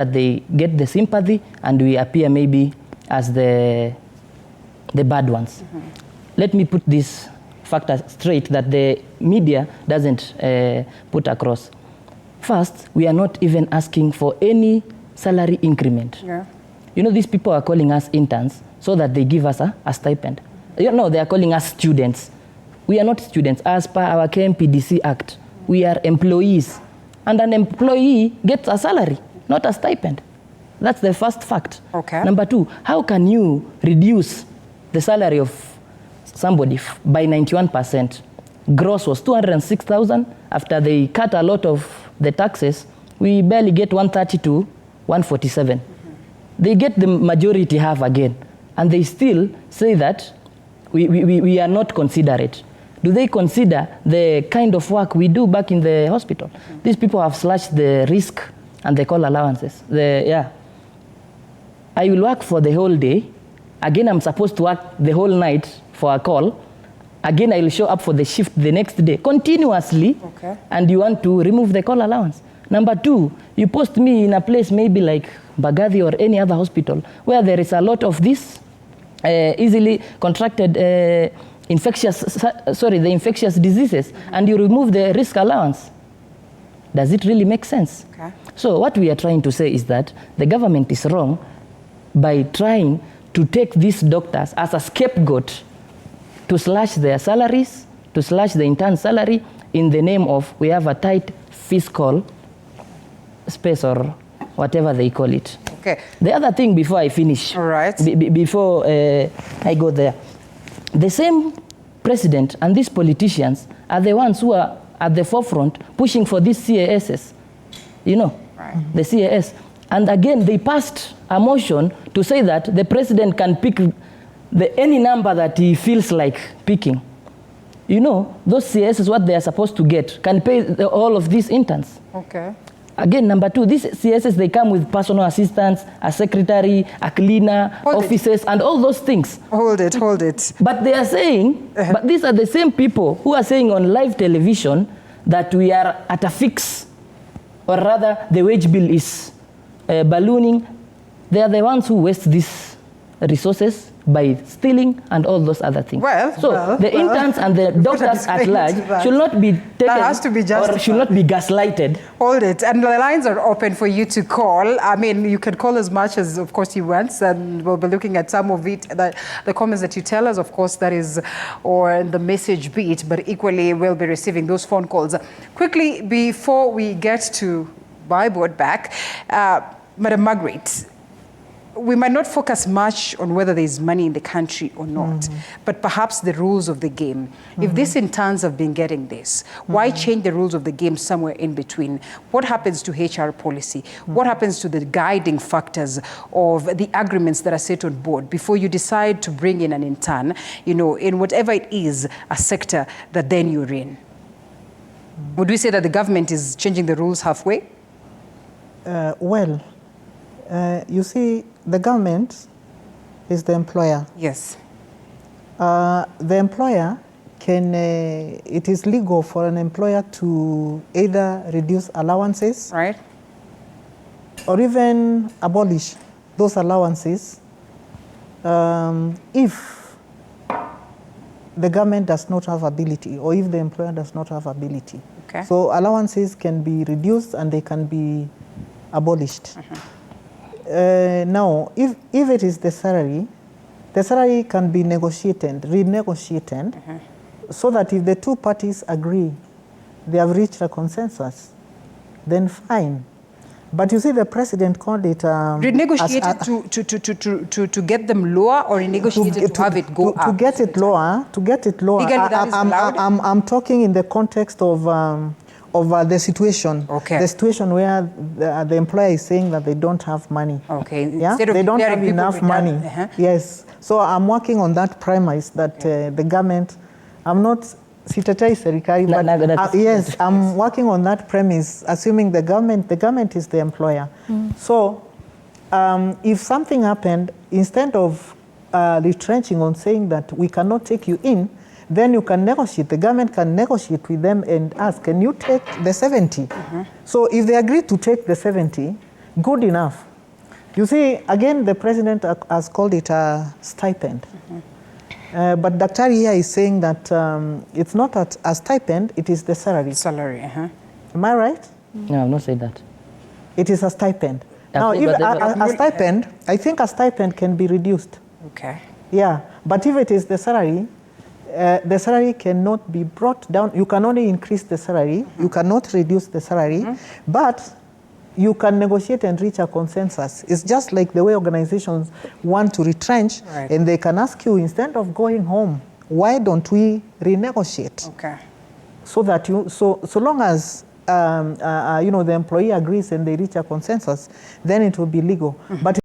that they get the sympathy and we appear maybe as the bad ones. Let me put this factor straight that the media doesn't put across. First, we are not even asking for any salary increment. Yeah. You know, these people are calling us interns so that they give us a stipend. You know, they are calling us students. We are not students. As per our KMPDC Act, we are employees. And an employee gets a salary, not a stipend. That's the first fact. Okay. Number two, how can you reduce the salary of somebody by 91%? Gross was 206,000. After they cut a lot of the taxes, we barely get 130 to 147. They get the majority half again. And they still say that we are not considerate. Do they consider the kind of work we do back in the hospital? These people have slashed the risk and the call allowances. I will work for the whole day. Again, I'm supposed to work the whole night for a call. Again, I will show up for the shift the next day continuously. Okay. And you want to remove the call allowance. Number two, you post me in a place maybe like Bagadi or any other hospital where there is a lot of this easily contracted the infectious diseases, and you remove the risk allowance. Does it really make sense? Okay. So what we are trying to say is that the government is wrong by trying to take these doctors as a scapegoat to slash their salaries, to slash the intern salary in the name of we have a tight fiscal space or whatever they call it. Okay. The other thing before I finish, all right, before I go there, the same president and these politicians are the ones who are at the forefront pushing for these CASs, you know, right. The CAS. And again, they passed a motion to say that the president can pick any number that he feels like picking. You know, those CAS is what they are supposed to get, can pay all of these interns. Okay. Again, number two, these CSs, they come with personal assistants, a secretary, a cleaner, offices, and all those things. Hold it. But they are saying, but these are the same people who are saying on live television that we are at a fix, or rather the wage bill is ballooning. They are the ones who waste these resources by stealing and all those other things. The interns and the doctors at large should not be taken or should not be gaslighted. Hold it. And the lines are open for you to call. I mean, you can call as much as, of course, you want, and we'll be looking at some of it, the comments that you tell us, of course, that is, or the message beat, but equally we'll be receiving those phone calls. Quickly, before we get to buy board back, Madam Margaret, we might not focus much on whether there is money in the country or not, but perhaps the rules of the game. If these interns have been getting this, why change the rules of the game somewhere in between? What happens to HR policy? What happens to the guiding factors of the agreements that are set on board before you decide to bring in an intern, you know, in whatever it is, a sector that then you're in? Would we say that the government is changing the rules halfway? You see, the government is the employer. Yes. The employer can, it is legal for an employer to either reduce allowances, right, or even abolish those allowances if the government does not have ability, or if the employer does not have ability. Okay. So allowances can be reduced and they can be abolished. Now, if it is the salary can be renegotiated, so that if the two parties agree, they have reached a consensus, then fine. But you see, the president called it renegotiated to get them lower, or renegotiated to have it go up. To get it lower. I'm talking in the context of the situation. Okay. The situation where the employer is saying that they don't have money. Okay. Yeah? They don't have enough money. Yes. So I'm working on that premise that the government, I'm not sitatai serikali, but yes, I'm working on that premise, assuming the government is the employer. So if something happened, instead of retrenching on saying that we cannot take you in, then you can negotiate. The government can negotiate with them and ask, can you take the 70? So if they agree to take the 70, good enough. You see, again, the president has called it a stipend. But Daktari here is saying that it's not a stipend, it is the salary. Salary, Am I right? No, I've not said that. It is a stipend. Now, if a stipend, I think a stipend can be reduced. Okay. Yeah, but if it is the salary cannot be brought down. You can only increase the salary. You cannot reduce the salary, but you can negotiate and reach a consensus. It's just like the way organizations want to retrench, and they can ask you, instead of going home, why don't we renegotiate? Okay. So that so long as the employee agrees and they reach a consensus, then it will be legal. But